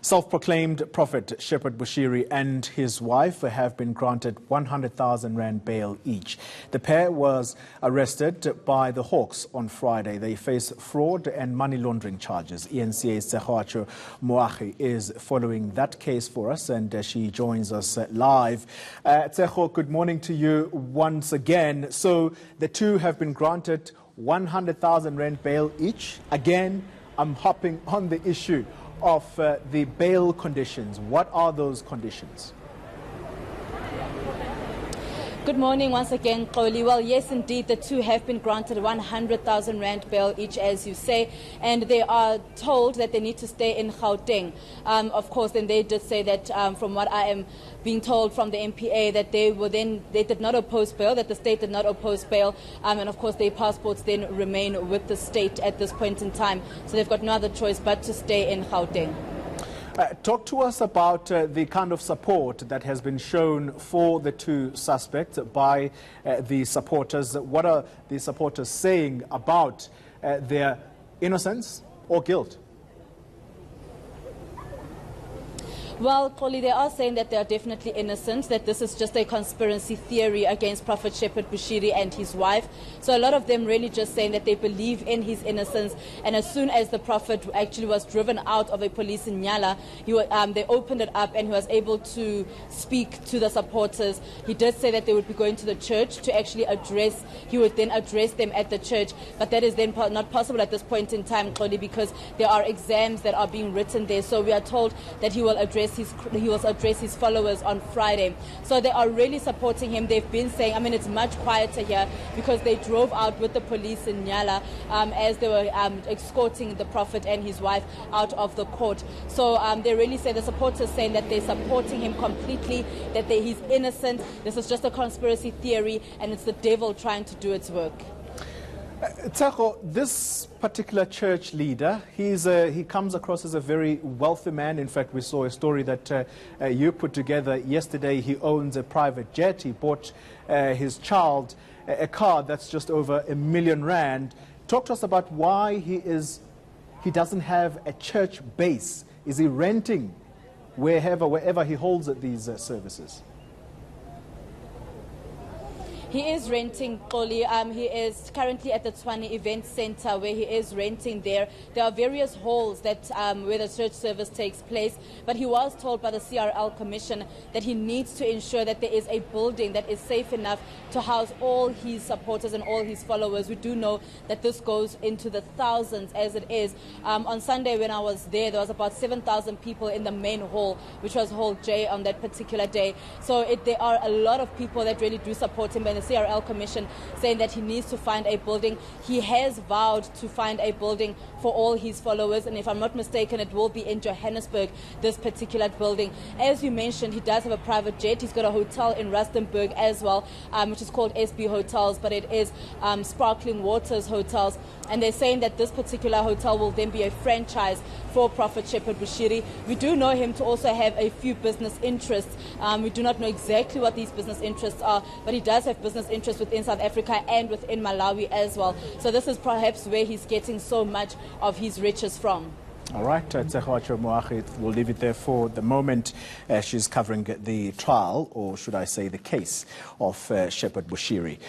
Self-proclaimed Prophet Shepherd Bushiri and his wife have been granted 100,000 rand bail each. The pair was arrested by the Hawks on Friday. They face fraud and money laundering charges. ENCA's Tshegoatsho Moagi is following that case for us, and she joins us live. Tshego, good morning to you once again. So the two have been granted 100,000 rand bail each. Again, I'm hopping on the issue of the bail conditions. What are those conditions? Good morning once again, Xoli. Well, yes, indeed, the two have been granted 100,000 rand bail each, as you say, and they are told that they need to stay in Gauteng. Of course, then they did say that, from what I am being told from the MPA, that they did not oppose bail, that the state did not oppose bail, and of course their passports then remain with the state at this point in time. So they've got no other choice but to stay in Gauteng. Talk to us about the kind of support that has been shown for the two suspects by the supporters. What are the supporters saying about their innocence or guilt? Well, Xoli, they are saying that they are definitely innocent, that this is just a conspiracy theory against Prophet Shepherd Bushiri and his wife. So a lot of them really just saying that they believe in his innocence. And as soon as the Prophet actually was driven out of a police in Nyala, they opened it up and he was able to speak to the supporters. He did say that they would be going to the church to actually he would then address them at the church. But that is then not possible at this point in time, Xoli, because there are exams that are being written there. So we are told that he will address his followers on Friday. So they are really supporting him. They've been saying, it's much quieter here because they drove out with the police in Nyala as they were escorting the Prophet and his wife out of the court. So they really say, the supporters saying that they're supporting him completely, that he's innocent. This is just a conspiracy theory and it's the devil trying to do its work. Tshego, this particular church leader, he comes across as a very wealthy man. In fact, we saw a story that you put together yesterday. He owns a private jet. He bought his child a car that's just over R1 million. Talk to us about why he doesn't have a church base. Is he renting wherever he holds these services? He is renting, Xoli. He is currently at the Tshwane Event Center where he is renting there. There are various halls that where the church service takes place, but he was told by the CRL Commission that he needs to ensure that there is a building that is safe enough to house all his supporters and all his followers. We do know that this goes into the thousands as it is. On Sunday when I was there was about 7,000 people in the main hall, which was Hall J on that particular day. So there are a lot of people that really do support him, and the CRL Commission saying that he needs to find a building. He has vowed to find a building for all his followers, and if I'm not mistaken, it will be in Johannesburg, this particular building. As you mentioned, he does have a private jet. He's got a hotel in Rustenburg as well, which is called SB Hotels, but it is Sparkling Waters Hotels. And they're saying that this particular hotel will then be a franchise for Prophet Shepherd Bushiri. We do know him to also have a few business interests. We do not know exactly what these business interests are, but he does have business interests within South Africa and within Malawi as well. So this is perhaps where he's getting so much of his riches from. All right, Tshegoatsho Moagi, we'll leave it there for the moment. She's covering the trial, or should I say the case, of Shepherd Bushiri.